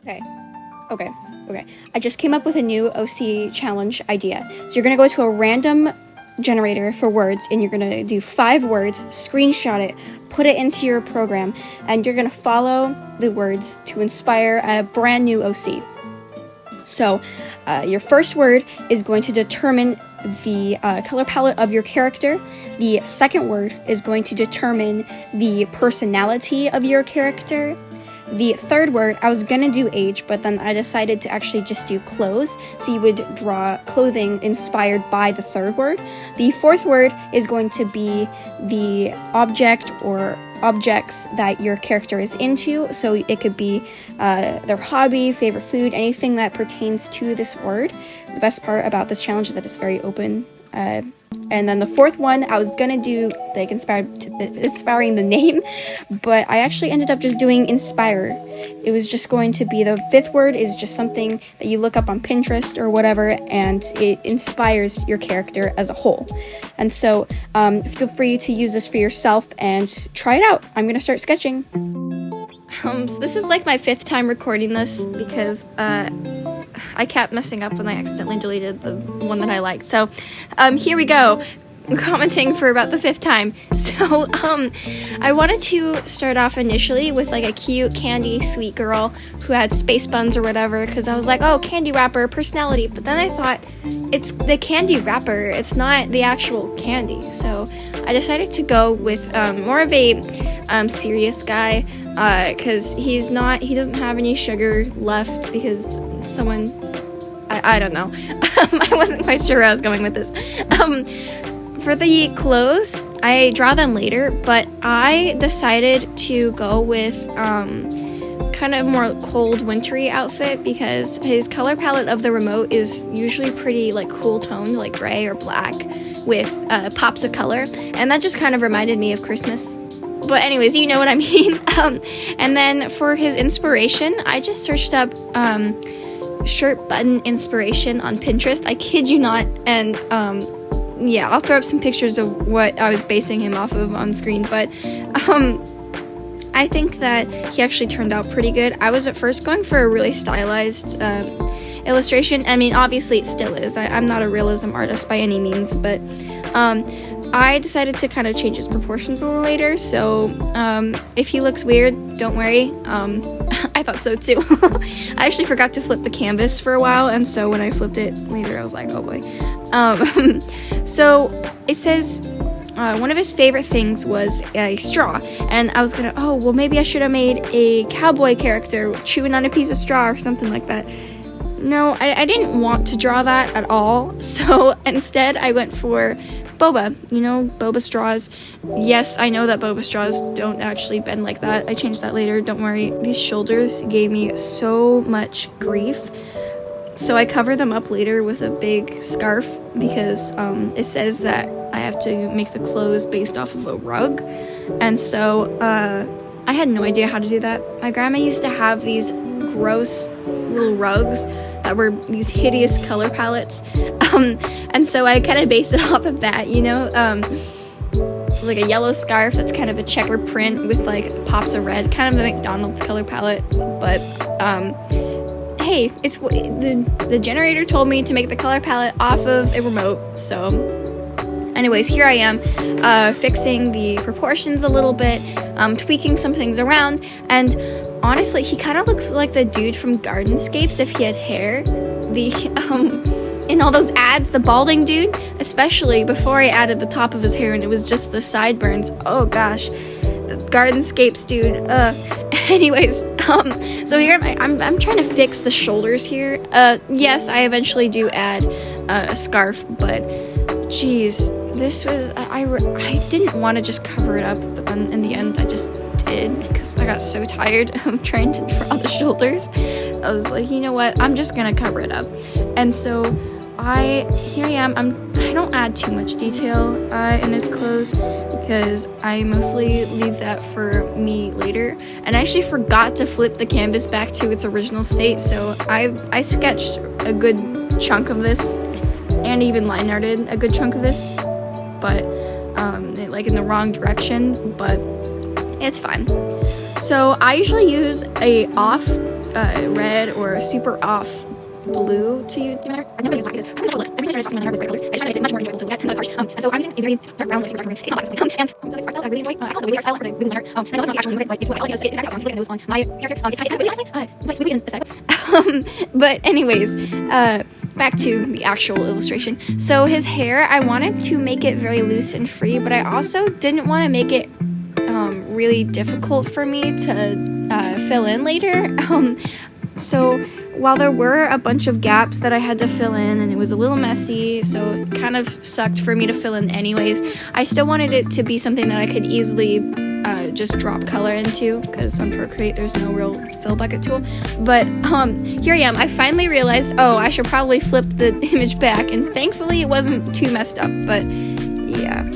Okay. I just came up with a new OC challenge idea. So you're gonna go to a random generator for words, and you're gonna do 5 words, screenshot it, put it into your program, and you're gonna follow the words to inspire a brand new OC. So your first word is going to determine the color palette of your character. The second word is going to determine the personality of your character. The third word, I was gonna do age, but then I decided to actually just do clothes. So you would draw clothing inspired by the third word. The fourth word is going to be the object or objects that your character is into. So it could be their hobby, favorite food, anything that pertains to this word. The best part about this challenge is that it's very open. And then the fourth one, I was gonna do like inspiring the name, but I actually ended up just doing inspire. It was just going to be the fifth word is just something that you look up on Pinterest or whatever, and it inspires your character as a whole. And so feel free to use this for yourself and try it out. I'm gonna start sketching. So this is like my 5th time recording this because I kept messing up when I accidentally deleted the one that I liked. So here we go. I'm commenting for about the 5th time. So I wanted to start off initially with like a cute candy sweet girl who had space buns or whatever, because I was like, oh, candy wrapper personality. But then I thought it's the candy wrapper, it's not the actual candy. So I decided to go with more of a serious guy, because he doesn't have any sugar left because someone, I don't know. I wasn't quite sure where I was going with this. For the clothes, I draw them later, but I decided to go with kind of more cold wintry outfit because his color palette of the remote is usually pretty like cool toned, like gray or black with pops of color, and that just kind of reminded me of Christmas. But anyways, you know what I mean. And then for his inspiration, I just searched up shirt button inspiration on Pinterest. I kid you not. And yeah, I'll throw up some pictures of what I was basing him off of on screen, but I think that he actually turned out pretty good. I was at first going for a really stylized illustration. I mean, obviously it still is. I'm not a realism artist by any means, but I decided to kind of change his proportions a little later, so if he looks weird, don't worry. I thought so too. I actually forgot to flip the canvas for a while, and so when I flipped it later, I was like, oh boy. So it says one of his favorite things was a straw, and I was gonna, oh, well, maybe I should have made a cowboy character chewing on a piece of straw or something like that. No, I didn't want to draw that at all, so instead I went for boba, boba straws. Yes, I know that boba straws don't actually bend like that. I changed that later, don't worry. These shoulders gave me so much grief, so I cover them up later with a big scarf because it says that I have to make the clothes based off of a rug, and so I had no idea how to do that. My grandma used to have these gross little rugs that were these hideous color palettes, and so I kind of based it off of that, like a yellow scarf that's kind of a checkered print with like pops of red, kind of a McDonald's color palette. But hey, it's the generator told me to make the color palette off of a remote, so anyways, here I am fixing the proportions a little bit, tweaking some things around, and honestly, he kind of looks like the dude from Gardenscapes if he had hair. In all those ads, the balding dude, especially before I added the top of his hair and it was just the sideburns. Oh gosh, the Gardenscapes dude. Anyways, so here I'm trying to fix the shoulders here. Yes, I eventually do add a scarf, but geez, this was, I didn't want to just cover it up, but then in the end I just did because I got so tired of trying to draw the shoulders. I was like, you know what, I'm just gonna cover it up. And so here I am. I don't add too much detail in his clothes because I mostly leave that for me later. And I actually forgot to flip the canvas back to its original state, so I sketched a good chunk of this and even line arted a good chunk of this, but like in the wrong direction, but it's fine. So I usually use a off red or super off blue to you. I never use black because I'm gonna looks. Every time I started my hair with bright colors, I just find it makes it much more enjoyable to look at and less harsh. And so I'm using a very dark brown, like super dark brown. It's not black, and so this art style I really enjoy. I call it the wavy art style or the wavy liner. And I know it's not the actual name of it, but it's what I like. It's exactly how I'm looking at those on my character. It's really honestly, like smoothie and aesthetic. But anyways, back to the actual illustration. So his hair, I wanted to make it very loose and free, but I also didn't want to make it really difficult for me to fill in later. So while there were a bunch of gaps that I had to fill in and it was a little messy, so it kind of sucked for me to fill in anyways, I still wanted it to be something that I could easily just drop color into, because on Procreate there's no real fill bucket tool. But here I am. I finally realized, oh, I should probably flip the image back, and thankfully it wasn't too messed up, but yeah.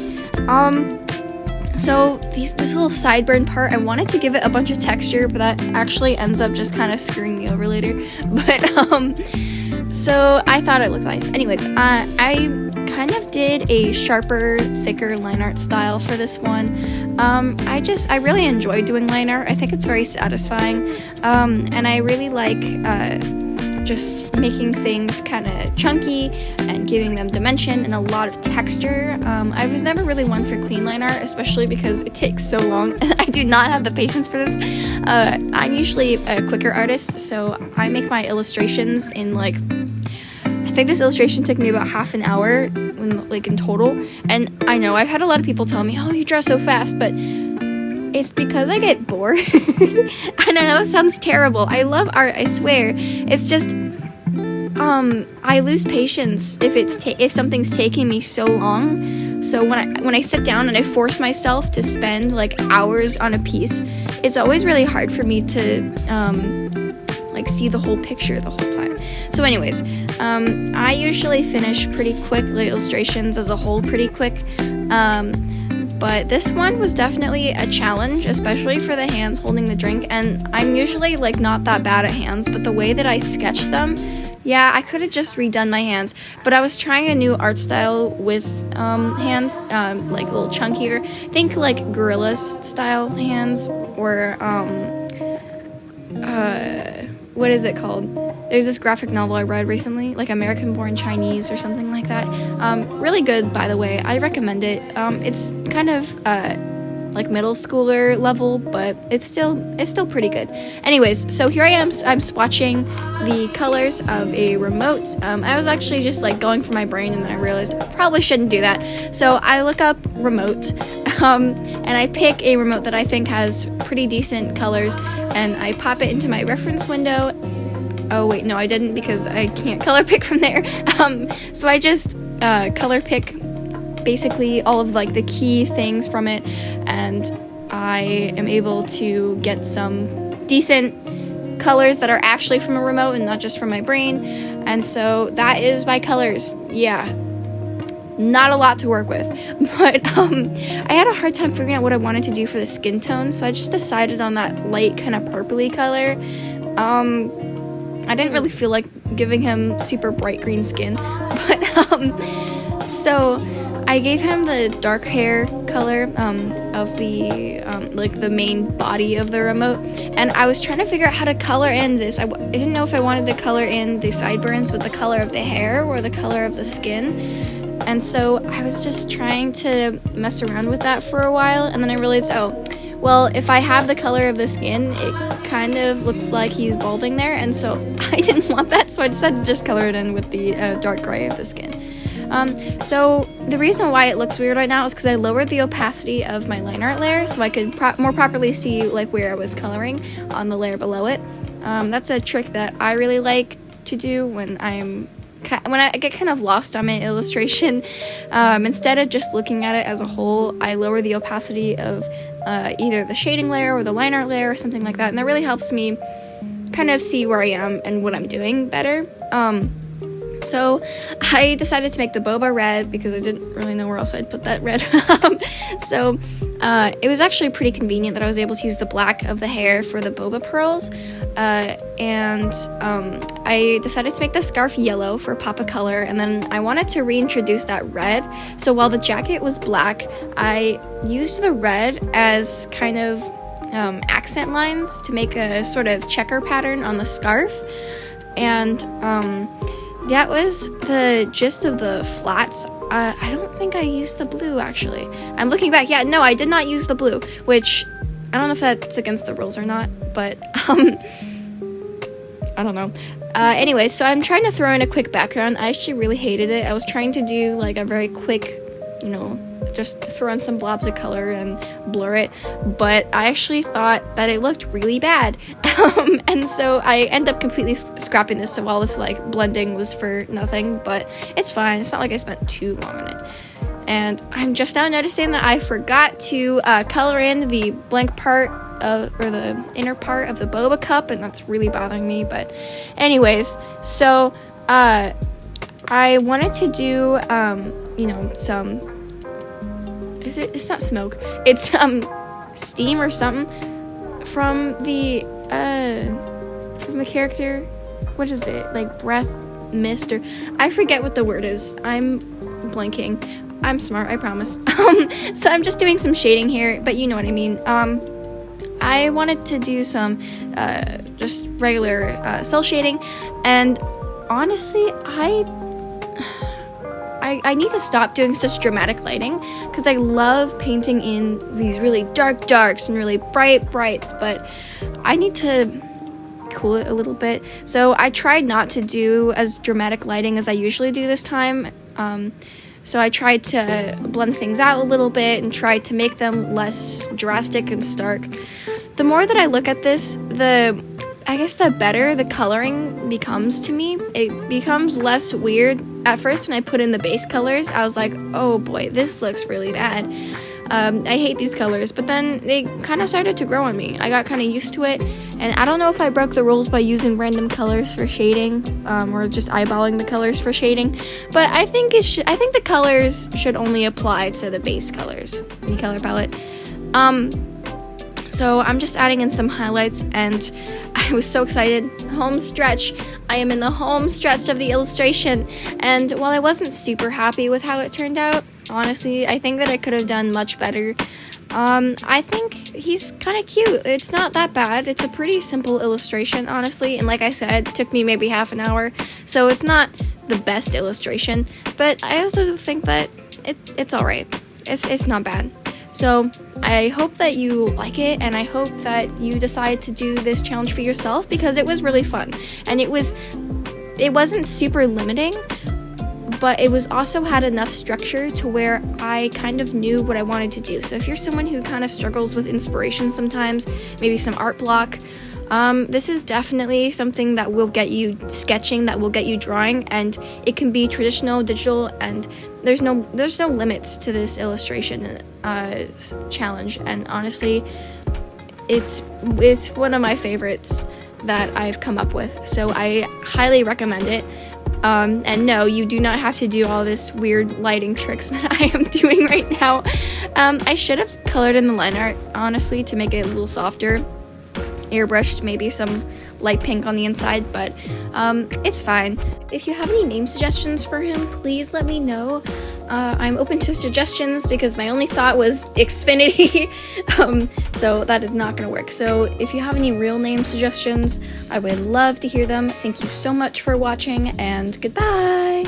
So this little sideburn part, I wanted to give it a bunch of texture, but that actually ends up just kind of screwing me over later. But so I thought it looked nice. Anyways, I kind of did a sharper, thicker line art style for this one. I really enjoy doing line art. I think it's very satisfying, and I really like just making things kind of chunky and giving them dimension and a lot of texture. I was never really one for clean line art, especially because it takes so long. I do not have the patience for this. I'm usually a quicker artist, so I make my illustrations in I think this illustration took me about half an hour in total. And I know I've had a lot of people tell me, oh, you draw so fast, but it's because I get bored. And I know it sounds terrible. I love art, I swear. It's just I lose patience if something's taking me so long. So when I sit down and I force myself to spend hours on a piece, it's always really hard for me to see the whole picture the whole time. So anyways, I usually finish pretty quick, the illustrations as a whole pretty quick. But this one was definitely a challenge, especially for the hands holding the drink. And I'm usually not that bad at hands, but the way that I sketched them, yeah, I could have just redone my hands. But I was trying a new art style with hands, a little chunkier. Think gorillas style hands, or what is it called? There's this graphic novel I read recently, American Born Chinese or something like that. Really good, by the way. I recommend it. It's kind of middle schooler level, but it's still pretty good. Anyways, so here I am. I'm swatching the colors of a remote. I was actually just going for my brain, and then I realized I probably shouldn't do that. So I look up remote, and I pick a remote that I think has pretty decent colors, and I pop it into my reference window. Oh wait, no, I didn't, because I can't color pick from there. So I just color pick basically all of the key things from it, and I am able to get some decent colors that are actually from a remote and not just from my brain. And so that is my colors. Yeah, not a lot to work with, but I had a hard time figuring out what I wanted to do for the skin tone, so I just decided on that light kind of purpley color. I didn't really feel like giving him super bright green skin, but so I gave him the dark hair color of the main body of the remote, and I was trying to figure out how to color in this. I didn't know if I wanted to color in the sideburns with the color of the hair or the color of the skin, and so I was just trying to mess around with that for a while, and then I realized, oh, well, if I have the color of the skin, it kind of looks like he's balding there, and so I didn't want that, so I decided to just color it in with the dark gray of the skin. So the reason why it looks weird right now is because I lowered the opacity of my line art layer so I could more properly see where I was coloring on the layer below it. That's a trick that I really like to do when I get kind of lost on my illustration. Instead of just looking at it as a whole, I lower the opacity of either the shading layer or the line art layer or something like that, and that really helps me kind of see where I am and what I'm doing better. So I decided to make the boba red because I didn't really know where else I'd put that red. So it was actually pretty convenient that I was able to use the black of the hair for the boba pearls. And I decided to make the scarf yellow for pop of color, and then I wanted to reintroduce that red. So while the jacket was black, I used the red as kind of accent lines to make a sort of checker pattern on the scarf. And that was the gist of the flats. I don't think I used the blue, actually. I'm looking back. Yeah, no, I did not use the blue, which I don't know if that's against the rules or not, but I don't know. Anyway, so I'm trying to throw in a quick background. I actually really hated it. I was trying to do like a very quick, just throw in some blobs of color and blur it, but I actually thought that it looked really bad. And so I end up completely scrapping this, so all this like blending was for nothing, but it's fine. It's not like I spent too long on it. And I'm just now noticing that I forgot to color in the blank part or the inner part of the boba cup, and that's really bothering me. But anyways, so I wanted to do some, it's not smoke, it's steam or something from the character. What is it, like breath, mist, or I forget what the word is. I'm blanking. I'm smart, I promise. So I'm just doing some shading here, but you know what I mean. I wanted to do some just regular cell shading, and honestly, I need to stop doing such dramatic lighting, because I love painting in these really dark darks and really bright brights, but I need to cool it a little bit. So I tried not to do as dramatic lighting as I usually do this time. So I tried to blend things out a little bit and tried to make them less drastic and stark. The more that I look at this, the better the coloring becomes to me. It becomes less weird. At first, when I put in the base colors, I was like, oh boy, this looks really bad. I hate these colors, but then they kind of started to grow on me. I got kind of used to it, and I don't know if I broke the rules by using random colors for shading, or just eyeballing the colors for shading, but I think the colors should only apply to the base colors, the color palette. So I'm just adding in some highlights, and I was so excited. Home stretch. I am in the home stretch of the illustration, and while I wasn't super happy with how it turned out, honestly, I think that I could have done much better. I think he's kind of cute. It's not that bad. It's a pretty simple illustration, honestly, and like I said, it took me maybe half an hour, so it's not the best illustration, but I also think that it's alright. It's not bad. So I hope that you like it, and I hope that you decide to do this challenge for yourself, because it was really fun, and it wasn't super limiting, but it was also had enough structure to where I kind of knew what I wanted to do. So if you're someone who kind of struggles with inspiration sometimes, maybe some art block, this is definitely something that will get you sketching, that will get you drawing, and it can be traditional, digital, and there's no limits to this illustration challenge. And honestly, it's one of my favorites that I've come up with, so I highly recommend it. And no, you do not have to do all this weird lighting tricks that I am doing right now. I should have colored in the line art, honestly, to make it a little softer. Airbrushed maybe some light pink on the inside, but it's fine. If you have any name suggestions for him, please let me know. I'm open to suggestions, because my only thought was Xfinity, so that is not going to work. So if you have any real name suggestions, I would love to hear them. Thank you so much for watching, and goodbye!